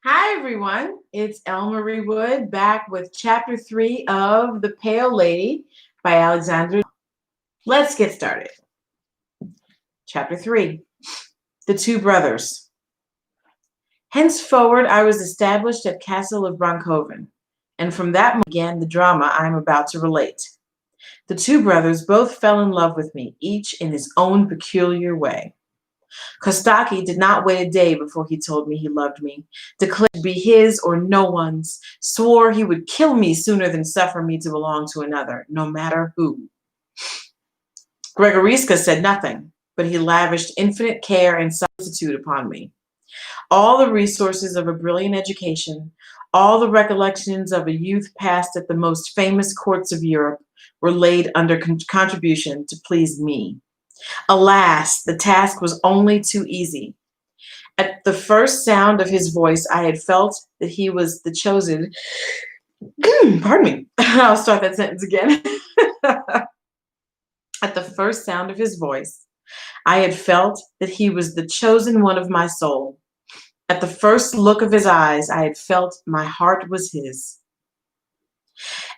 Hi, everyone. It's Elmarie Wood back with Chapter 3 of The Pale Lady by Alexandra. Let's get started. Chapter 3 The Two Brothers. Henceforward, I was established at Castle of Bronkhoven, and from that moment began the drama I am about to relate. The two brothers both fell in love with me, each in his own peculiar way. Kastaki did not wait a day before he told me he loved me, declared to be his or no one's, swore he would kill me sooner than suffer me to belong to another, no matter who. Gregoriska said nothing, but he lavished infinite care and solicitude upon me. All the resources of a brilliant education, all the recollections of a youth passed at the most famous courts of Europe, were laid under contribution to please me. Alas, the task was only too easy. At the first sound of his voice, I had felt that he was the chosen. Pardon me. I'll start that sentence again. At the first sound of his voice, I had felt that he was the chosen one of my soul. At the first look of his eyes, I had felt my heart was his.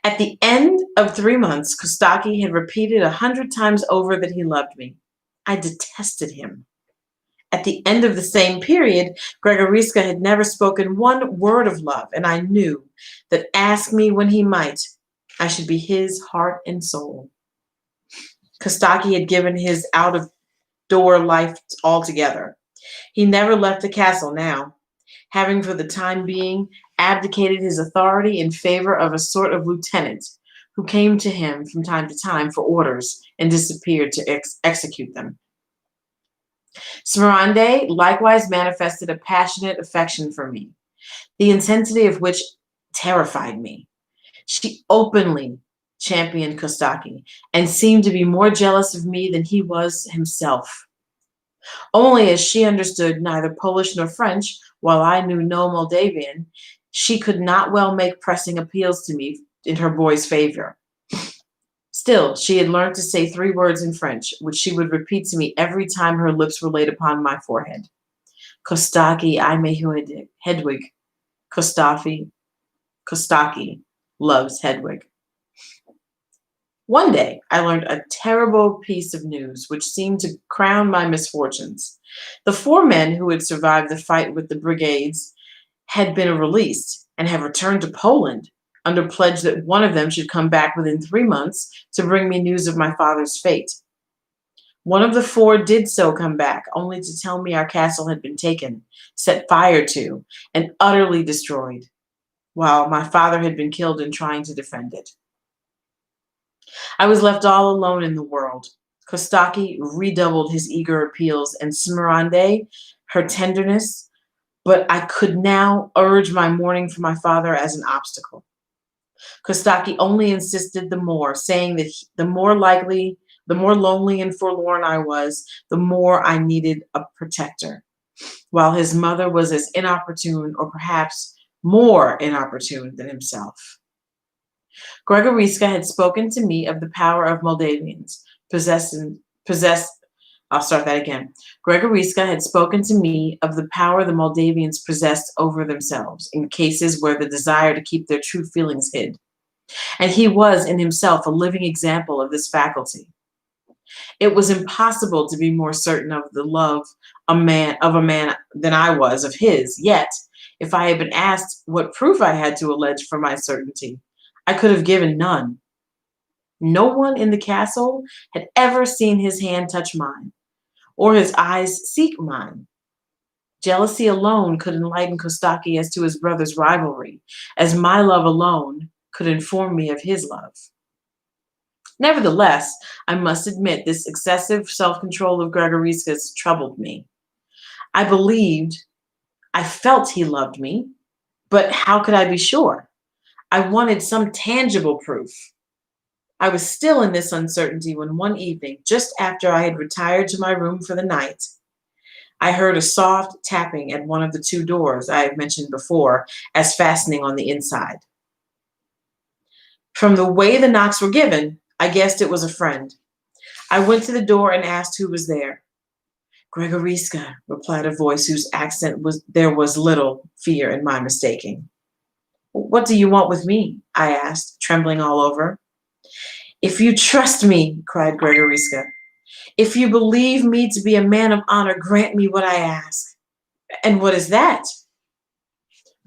At the end of 3 months, Kastaki had repeated 100 times over that he loved me. I detested him. At the end of the same period, Gregoriska had never spoken one word of love, and I knew that ask me when he might, I should be his heart and soul. Kastaki had given his out-of-door life altogether. He never left the castle now, having for the time being abdicated his authority in favor of a sort of lieutenant who came to him from time to time for orders and disappeared to execute them. Samarande likewise manifested a passionate affection for me, the intensity of which terrified me. She openly championed Kastaki and seemed to be more jealous of me than he was himself. Only as she understood neither Polish nor French, while I knew no Moldavian, she could not well make pressing appeals to me in her boy's favor. Still, she had learned to say 3 words in French, which she would repeat to me every time her lips were laid upon my forehead. Kastaki aime Hedwig. Kastaki loves Hedwig. One day, I learned a terrible piece of news which seemed to crown my misfortunes. The 4 men who had survived the fight with the brigades had been released and have returned to Poland, under pledge that one of them should come back within 3 months to bring me news of my father's fate. One of the 4 did so come back, only to tell me our castle had been taken, set fire to, and utterly destroyed, while my father had been killed in trying to defend it. I was left all alone in the world. Kastaki redoubled his eager appeals, and Samarande her tenderness, but I could now urge my mourning for my father as an obstacle. Kastaki only insisted the more, saying that the more lonely and forlorn I was, the more I needed a protector, while his mother was as inopportune, or perhaps more inopportune, than himself. Gregoriska had spoken to me of the power of Moldavians I'll start that again. Gregoriska had spoken to me of the power the Moldavians possessed over themselves in cases where the desire to keep their true feelings hid. And he was in himself a living example of this faculty. It was impossible to be more certain of the love of a man than I was of his, yet, if I had been asked what proof I had to allege for my certainty, I could have given none. No one in the castle had ever seen his hand touch mine, or his eyes seek mine. Jealousy alone could enlighten Kastaki as to his brother's rivalry, as my love alone could inform me of his love. Nevertheless, I must admit this excessive self-control of Gregoriska's troubled me. I felt he loved me, but how could I be sure? I wanted some tangible proof. I was still in this uncertainty when one evening, just after I had retired to my room for the night, I heard a soft tapping at one of the 2 doors I have mentioned before as fastening on the inside. From the way the knocks were given, I guessed it was a friend. I went to the door and asked who was there. Gregoriska, replied a voice whose accent there was little fear in my mistaking. What do you want with me? I asked, trembling all over. If you trust me, cried Gregoriska, if you believe me to be a man of honor, grant me what I ask. And what is that?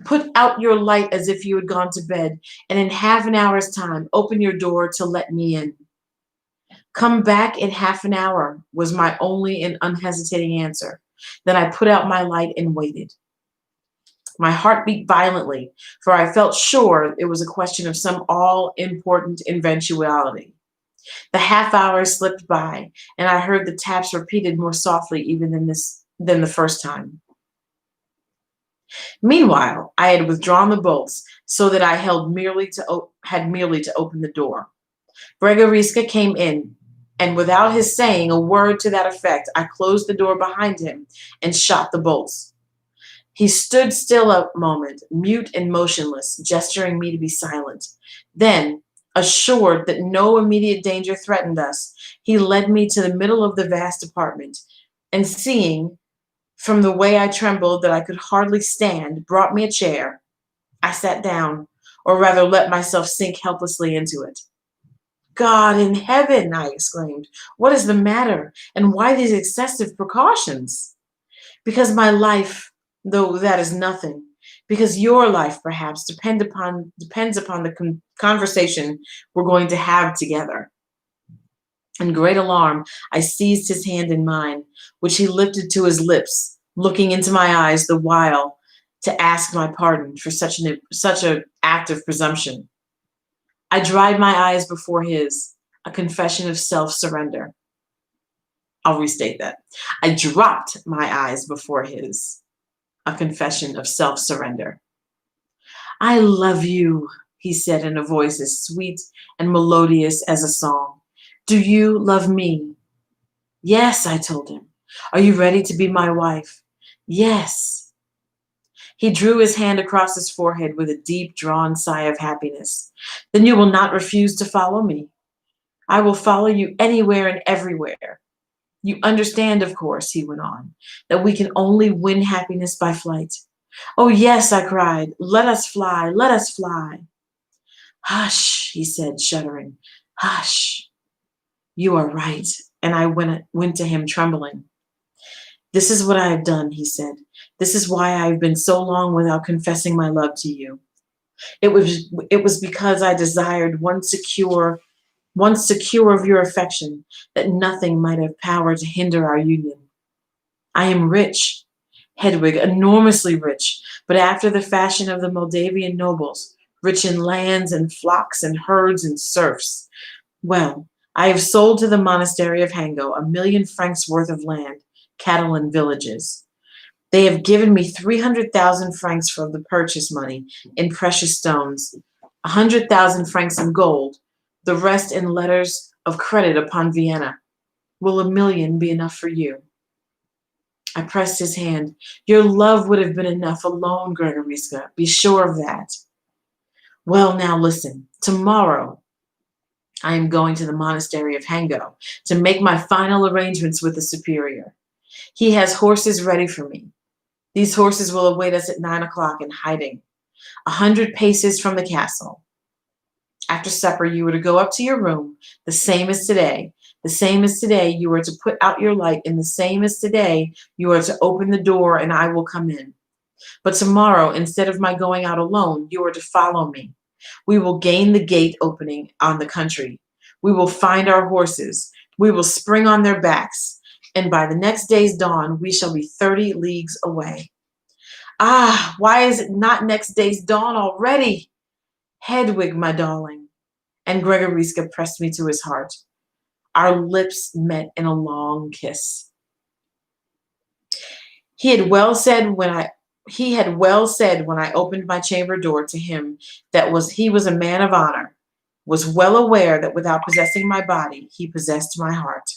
Put out your light as if you had gone to bed, and in half an hour's time open your door to let me in. Come back in half an hour, was my only and unhesitating answer. Then I put out my light and waited. My heart beat violently, for I felt sure it was a question of some all-important eventuality. The half hour slipped by, and I heard the taps repeated more softly even than the first time. Meanwhile, I had withdrawn the bolts so that I had merely to open the door. Gregoriska came in, and without his saying a word to that effect, I closed the door behind him and shot the bolts. He stood still a moment, mute and motionless, gesturing me to be silent. Then, assured that no immediate danger threatened us, he led me to the middle of the vast apartment, and seeing, from the way I trembled, that I could hardly stand, brought me a chair. I sat down, or rather let myself sink helplessly into it. God in heaven, I exclaimed, what is the matter, and why these excessive precautions? Because my life, though that is nothing, because your life, perhaps, depends upon the conversation we're going to have together. In great alarm, I seized his hand in mine, which he lifted to his lips, looking into my eyes the while to ask my pardon for such an act of presumption. I dried my eyes before his, a confession of self-surrender. I'll restate that. I dropped my eyes before his, a confession of self-surrender. I love you, he said in a voice as sweet and melodious as a song. Do you love me? Yes, I told him. Are you ready to be my wife? Yes. He drew his hand across his forehead with a deep drawn sigh of happiness. Then you will not refuse to follow me. I will follow you anywhere and everywhere. You understand, of course, he went on, that we can only win happiness by flight. Oh, yes, I cried. Let us fly. Let us fly. Hush, he said, shuddering. Hush. You are right. And I went to him trembling. This is what I have done, he said. This is why I have been so long without confessing my love to you. It was because I desired once secure of your affection, that nothing might have power to hinder our union. I am rich, Hedwig, enormously rich, but after the fashion of the Moldavian nobles, rich in lands and flocks and herds and serfs. Well, I have sold to the monastery of Hango 1,000,000 francs worth of land, cattle and villages. They have given me 300,000 francs for the purchase money in precious stones, 100,000 francs in gold, the rest in letters of credit upon Vienna. Will 1,000,000 be enough for you? I pressed his hand. Your love would have been enough alone, Gregoriska. Be sure of that. Well, now listen. Tomorrow, I am going to the monastery of Hango to make my final arrangements with the superior. He has horses ready for me. These horses will await us at 9 o'clock in hiding, 100 paces from the castle. After supper, you are to go up to your room, the same as today. The same as today, you are to put out your light, and the same as today, you are to open the door, and I will come in. But tomorrow, instead of my going out alone, you are to follow me. We will gain the gate opening on the country. We will find our horses. We will spring on their backs, and by the next day's dawn, we shall be 30 leagues away. Ah, why is it not next day's dawn already? Hedwig, my darling. And Gregoriska pressed me to his heart. Our lips met in a long kiss. He had well said when I opened my chamber door to him he was a man of honor, was well aware that without possessing my body, he possessed my heart.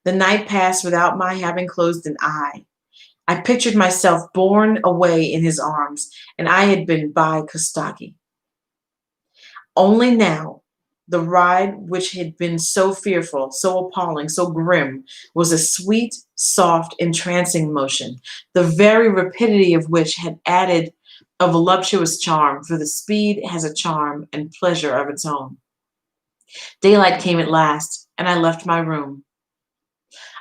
The night passed without my having closed an eye. I pictured myself borne away in his arms, and I had been by Kastaki. Only now, The ride, which had been so fearful, so appalling, so grim, was a sweet, soft, entrancing motion, the very rapidity of which had added a voluptuous charm, for the speed has a charm and pleasure of its own. Daylight came at last, and I left my room.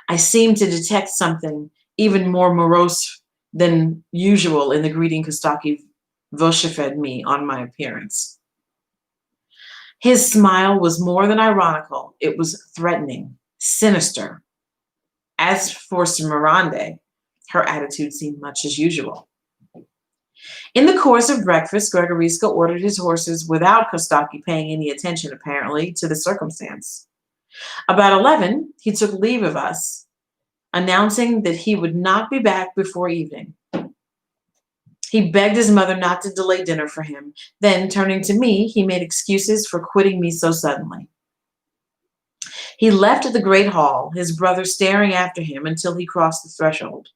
I seemed to detect something even more morose than usual in the greeting Kostaki vouchsafed me on my appearance. His smile was more than ironical, it was threatening, sinister. As for Samarande, her attitude seemed much as usual. In the course of breakfast, Gregoriska ordered his horses without Kostaki paying any attention, apparently, to the circumstance. About 11, he took leave of us, announcing that he would not be back before evening. He begged his mother not to delay dinner for him. Then, turning to me, he made excuses for quitting me so suddenly. He left the great hall, his brother staring after him until he crossed the threshold.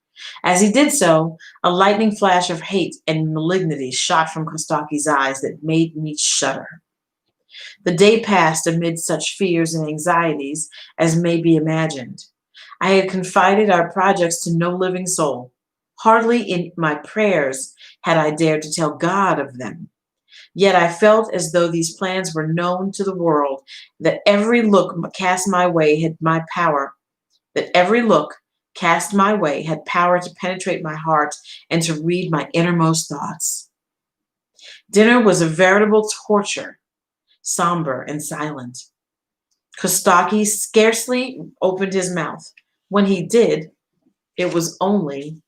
As he did so, a lightning flash of hate and malignity shot from Kostaki's eyes that made me shudder. The day passed amid such fears and anxieties as may be imagined. I had confided our projects to no living soul. Hardly in my prayers had I dared to tell God of them. Yet I felt as though these plans were known to the world, that every look cast my way had my power, that every look cast my way had power to penetrate my heart and to read my innermost thoughts. Dinner was a veritable torture, somber and silent. Kostaki scarcely opened his mouth. When he did, it was only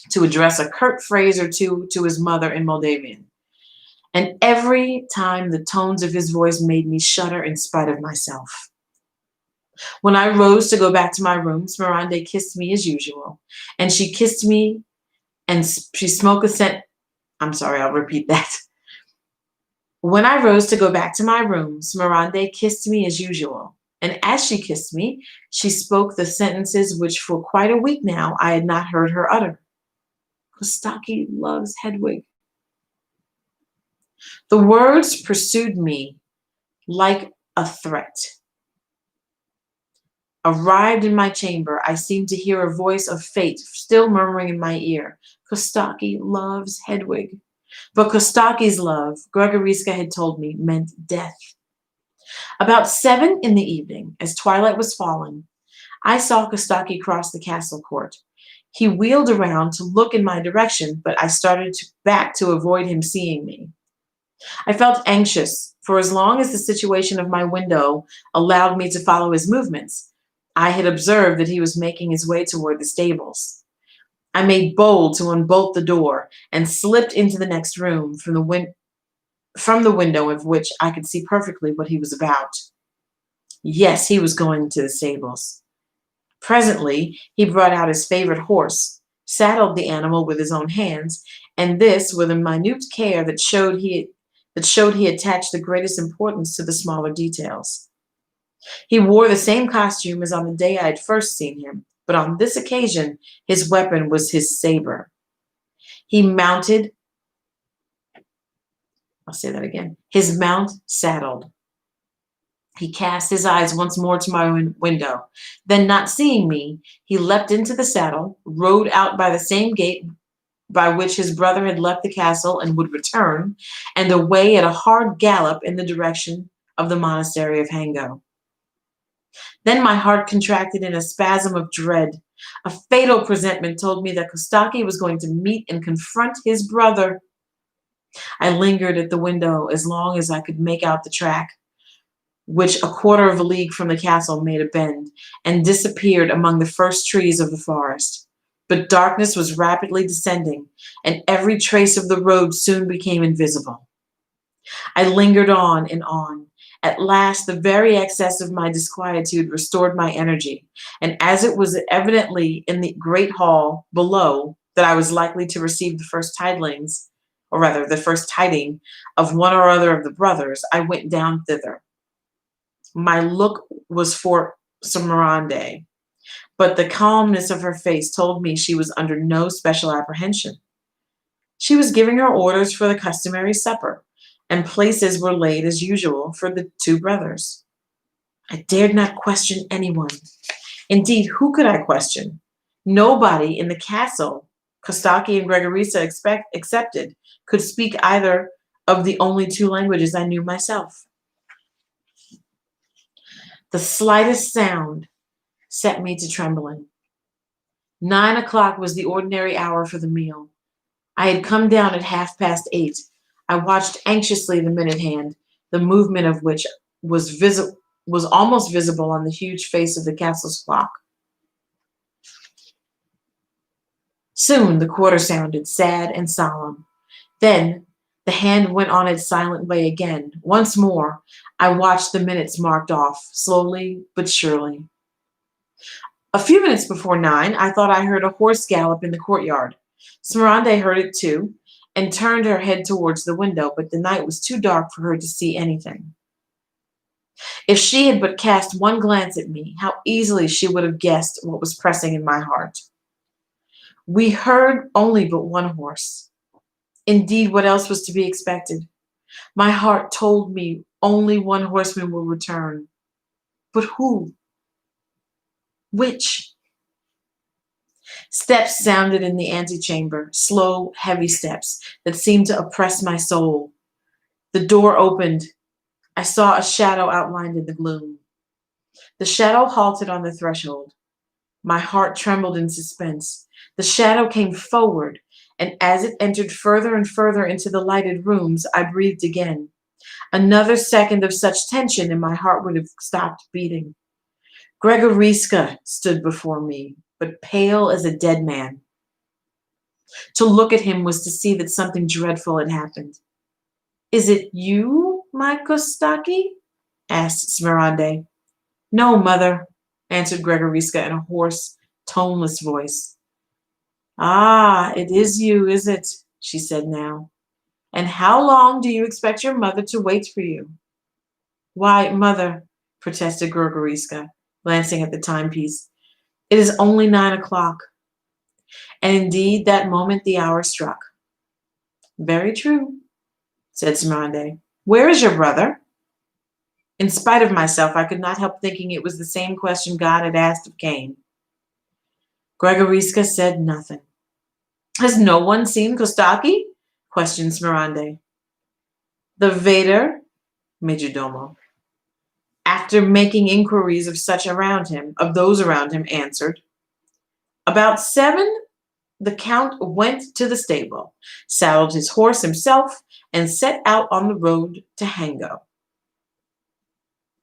to address a curt phrase or two to his mother in Moldavian. And every time the tones of his voice made me shudder in spite of myself. When I rose to go back to my room, Samarande kissed me as usual, and she kissed me, and she smoked a scent. I'm sorry, I'll repeat that. When I rose to go back to my room, Samarande kissed me as usual, and as she kissed me, she spoke the sentences which for quite a week now I had not heard her utter. Kastaki loves Hedwig. The words pursued me like a threat. Arrived in my chamber, I seemed to hear a voice of fate still murmuring in my ear. Kastaki loves Hedwig. But Kostaki's love, Gregoriska had told me, meant death. About 7 in the evening, as twilight was falling, I saw Kastaki cross the castle court. He wheeled around to look in my direction, but I started back to avoid him seeing me. I felt anxious, for as long as the situation of my window allowed me to follow his movements, I had observed that he was making his way toward the stables. I made bold to unbolt the door and slipped into the next room from the window of which I could see perfectly what he was about. Yes, he was going to the stables. Presently, he brought out his favorite horse, saddled the animal with his own hands, and this with a minute care that showed he attached the greatest importance to the smaller details. He wore the same costume as on the day I had first seen him, but on this occasion his weapon was his saber. He mounted, I'll say that again, his mount saddled. He cast his eyes once more to my window. Then, not seeing me, he leapt into the saddle, rode out by the same gate by which his brother had left the castle and would return, and away at a hard gallop in the direction of the monastery of Hango. Then my heart contracted in a spasm of dread. A fatal presentiment told me that Kostaki was going to meet and confront his brother. I lingered at the window as long as I could make out the track, which a quarter of a league from the castle made a bend, and disappeared among the first trees of the forest. But darkness was rapidly descending, and every trace of the road soon became invisible. I lingered on and on. At last, the very excess of my disquietude restored my energy, and as it was evidently in the great hall below that I was likely to receive the first tidings, or rather the first tiding of one or other of the brothers, I went down thither. My look was for Samarande, but the calmness of her face told me she was under no special apprehension. She was giving her orders for the customary supper, and places were laid as usual for the two brothers. I dared not question anyone. Indeed, who could I question? Nobody in the castle, Kastaki and Gregoriska excepted, could speak either of the only two languages I knew myself. The slightest sound set me to trembling. 9 o'clock was the ordinary hour for the meal. I had come down at 8:30. I watched anxiously the minute hand, the movement of which was almost visible on the huge face of the castle's clock. Soon the quarter sounded, sad and solemn. Then the hand went on its silent way again. Once more, I watched the minutes marked off, slowly but surely. A few minutes before 9, I thought I heard a horse gallop in the courtyard. Samarande heard it too, and turned her head towards the window, but the night was too dark for her to see anything. If she had but cast one glance at me, how easily she would have guessed what was pressing in my heart. We heard only but one horse. Indeed, what else was to be expected? My heart told me only one horseman will return. But who? Which? Steps sounded in the antechamber, slow, heavy steps that seemed to oppress my soul. The door opened. I saw a shadow outlined in the gloom. The shadow halted on the threshold. My heart trembled in suspense. The shadow came forward, and as it entered further and further into the lighted rooms, I breathed again. Another second of such tension, and my heart would have stopped beating. Gregoriska stood before me, but pale as a dead man. To look at him was to see that something dreadful had happened. "Is it you, my Kastaki?" asked Samarande. "No, mother," answered Gregoriska in a hoarse, toneless voice. "Ah, it is you, is it?" she said now. "And how long do you expect your mother to wait for you?" "Why, mother," protested Gregoriska, glancing at the timepiece, "it is only 9 o'clock." And indeed, that moment the hour struck. "Very true," said Samarande. "Where is your brother?" In spite of myself, I could not help thinking it was the same question God had asked of Cain. Gregoriska said nothing. "Has no one seen Kastaki?" questioned Samarande. The Vader, Majordomo, after making inquiries of those around him, answered, "About 7, the Count went to the stable, saddled his horse himself, and set out on the road to Hango."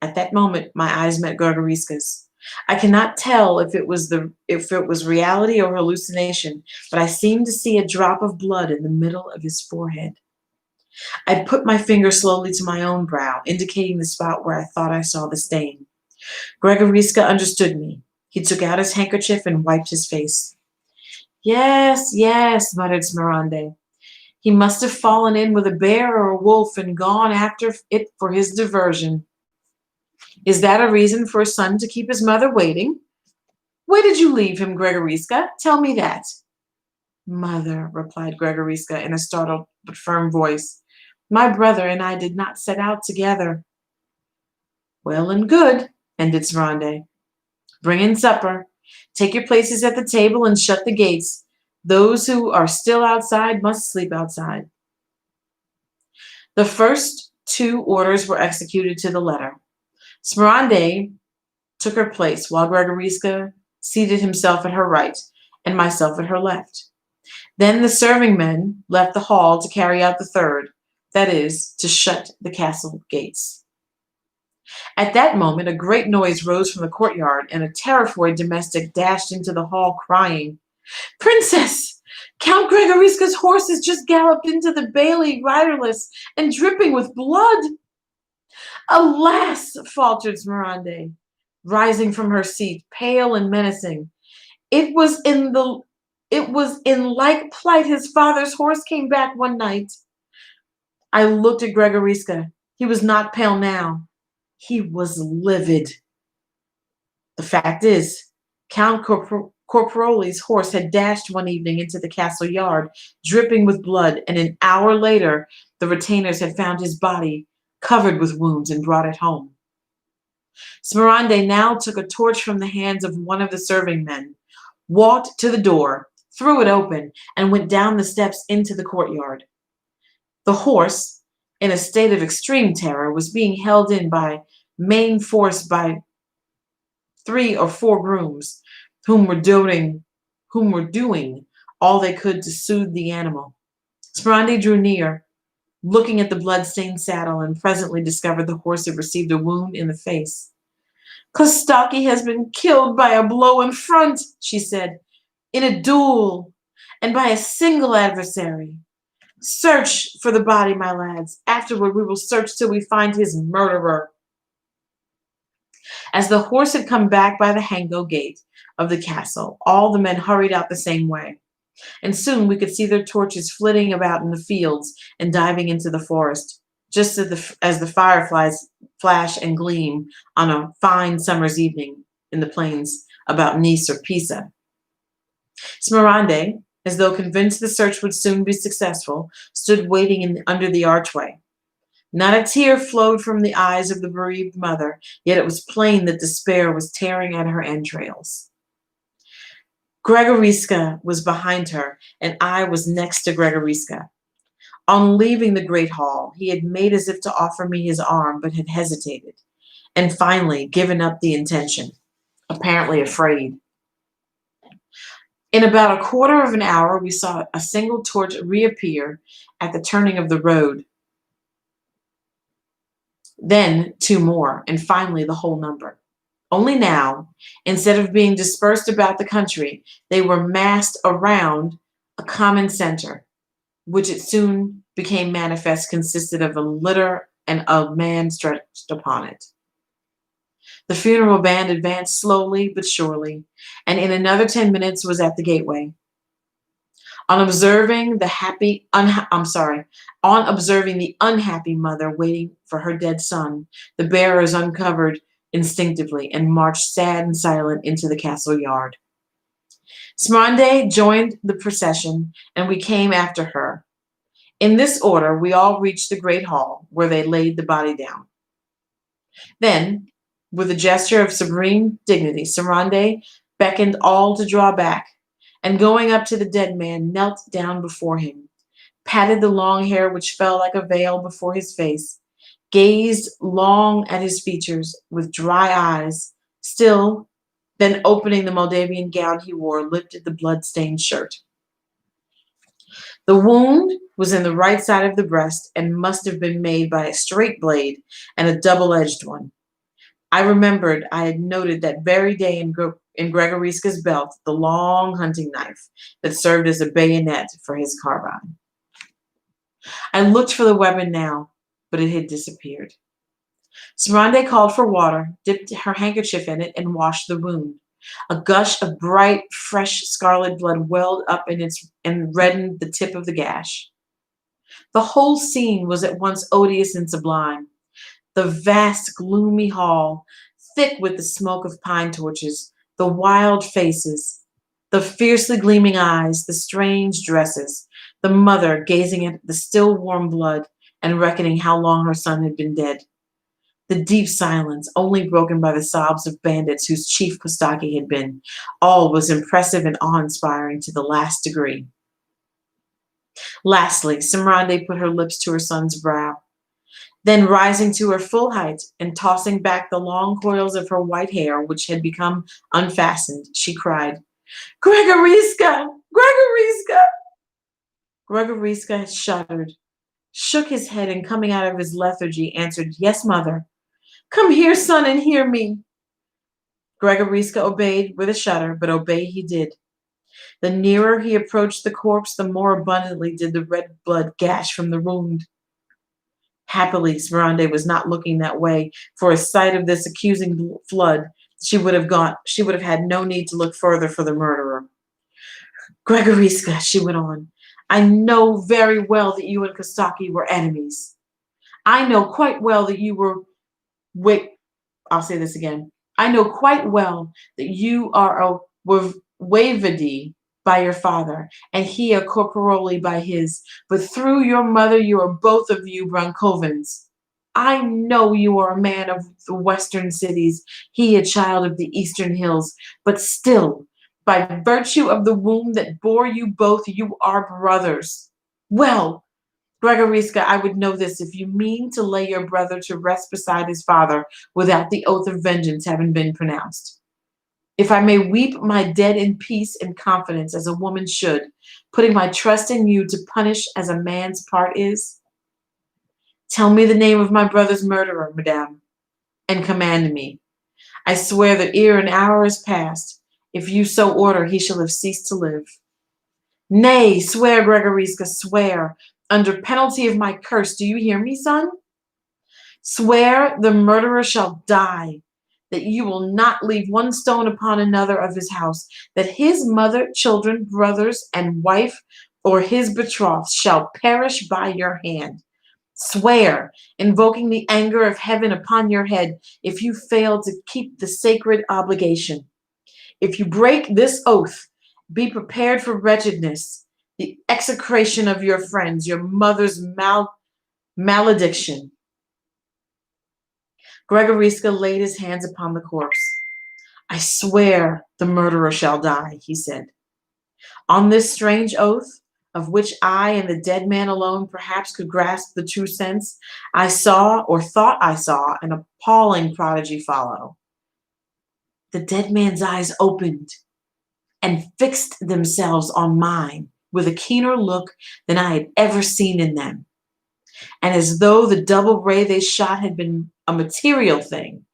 At that moment, my eyes met Gregoriska's. I cannot tell if it was reality or hallucination, but I seemed to see a drop of blood in the middle of his forehead. I put my finger slowly to my own brow, indicating the spot where I thought I saw the stain. Gregoriska understood me. He took out his handkerchief and wiped his face. "Yes, yes," muttered Samarande. "He must have fallen in with a bear or a wolf and gone after it for his diversion. Is that a reason for a son to keep his mother waiting? Where did you leave him, Gregoriska? Tell me that." "Mother," replied Gregoriska in a startled but firm voice, "my brother and I did not set out together." "Well and good," ended Samarande. "Bring in supper. Take your places at the table and shut the gates. Those who are still outside must sleep outside." The first 2 orders were executed to the letter. Samarande took her place, while Gregoriska seated himself at her right and myself at her left. Then the serving men left the hall to carry out the third, that is, to shut the castle gates. At that moment, a great noise rose from the courtyard, and a terrified domestic dashed into the hall, crying, "Princess! Count Gregoriska's horse has just galloped into the bailey, riderless and dripping with blood." "Alas!" faltered Samarande, rising from her seat, pale and menacing. It was in like plight his father's horse came back one night." I looked at Gregoriska. He was not pale now. He was livid. "The fact is, Count Corporoli's horse had dashed one evening into the castle yard, dripping with blood, and an hour later the retainers had found his body covered with wounds and brought it home. Samarande now took a torch from the hands of one of the serving men, walked to the door, threw it open, and went down the steps into the courtyard. The horse, in a state of extreme terror, was being held in by main force by 3 or 4 grooms, whom were doing all they could to soothe the animal. Samarande drew near, looking at the blood-stained saddle, and presently discovered the horse had received a wound in the face. "Kastaki has been killed by a blow in front," she said, "in a duel, and by a single adversary. Search for the body, my lads. Afterward we will search till we find his murderer." As the horse had come back by the Hango gate of the castle, all the men hurried out the same way, and soon we could see their torches flitting about in the fields and diving into the forest, just as the fireflies flash and gleam on a fine summer's evening in the plains about Nice or Pisa. Samarande, as though convinced the search would soon be successful, stood waiting under the archway. Not a tear flowed from the eyes of the bereaved mother, yet it was plain that despair was tearing at her entrails. Gregoriska was behind her, and I was next to Gregoriska. On leaving the great hall, he had made as if to offer me his arm, but had hesitated, and finally given up the intention, apparently afraid. In about a quarter of an hour, we saw a single torch reappear at the turning of the road, then 2 more, and finally the whole number. Only now, instead of being dispersed about the country, they were massed around a common center, which it soon became manifest consisted of a litter and a man stretched upon it. The funeral band advanced slowly but surely, and in another 10 minutes was at the gateway. On observing the unhappy mother waiting for her dead son, the bearers uncovered instinctively and marched sad and silent into the castle yard. Samarande joined the procession, and we came after her. In this order, we all reached the great hall, where they laid the body down. Then, with a gesture of supreme dignity, Samarande beckoned all to draw back, and going up to the dead man, knelt down before him, patted the long hair which fell like a veil before his face, gazed long at his features with dry eyes, then opening the Moldavian gown he wore, lifted the blood-stained shirt. The wound was in the right side of the breast and must have been made by a straight blade and a double-edged one. I remembered I had noted that very day in Gregoriska's belt the long hunting knife that served as a bayonet for his carbine. I looked for the weapon now, but it had disappeared. Samarande called for water, dipped her handkerchief in it, and washed the wound. A gush of bright, fresh scarlet blood welled up and reddened the tip of the gash. The whole scene was at once odious and sublime. The vast, gloomy hall, thick with the smoke of pine torches, the wild faces, the fiercely gleaming eyes, the strange dresses, the mother gazing at the still warm blood and reckoning how long her son had been dead. The deep silence, only broken by the sobs of bandits whose chief Kastaki had been. All was impressive and awe-inspiring to the last degree. Lastly, Samarande put her lips to her son's brow. Then, rising to her full height and tossing back the long coils of her white hair, which had become unfastened, she cried, "Gregoriska! Gregoriska!" Gregoriska shuddered, shook his head, and coming out of his lethargy, answered, "Yes, mother. Come here, son, and hear me." Gregoriska obeyed with a shudder, but obey he did. The nearer he approached the corpse, the more abundantly did the red blood gash from the wound. Happily, Samarande was not looking that way, for a sight of this accusing flood, she would have had no need to look further for the murderer. "Gregoriska," she went on, "I know very well that you and Kastaki were enemies. I know quite well that you were I'll say this again. I know quite well that you were Wavedi by your father, and he a corporally by his, but through your mother you are both of you Brankovans. I know you are a man of the western cities, he a child of the eastern hills, but still, by virtue of the womb that bore you both, you are brothers. Well, Gregoriska, I would know this if you mean to lay your brother to rest beside his father without the oath of vengeance having been pronounced. If I may weep my dead in peace and confidence as a woman should, putting my trust in you to punish as a man's part is, tell me the name of my brother's murderer, madame, and command me. I swear that ere an hour is past, if you so order, he shall have ceased to live. Nay, swear, Gregoriska, swear, under penalty of my curse. Do you hear me, son? Swear the murderer shall die, that you will not leave one stone upon another of his house, that his mother, children, brothers, and wife, or his betrothed shall perish by your hand. Swear, invoking the anger of heaven upon your head, if you fail to keep the sacred obligation. If you break this oath, be prepared for wretchedness, the execration of your friends, your mother's malediction. Gregoriska laid his hands upon the corpse. I swear the murderer shall die, he said. On this strange oath, of which I and the dead man alone perhaps could grasp the true sense, I saw, or thought I saw, an appalling prodigy follow. The dead man's eyes opened and fixed themselves on mine with a keener look than I had ever seen in them. And as though the double ray they shot had been a material thing,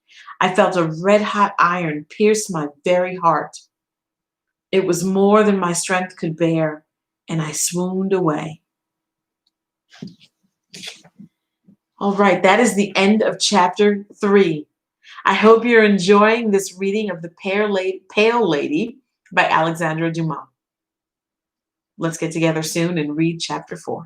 I felt a red-hot iron pierce my very heart. It was more than my strength could bear, and I swooned away. All right, that is the end of chapter 3. I hope you're enjoying this reading of The Pale Lady by Alexandra Dumas. Let's get together soon and read chapter 4.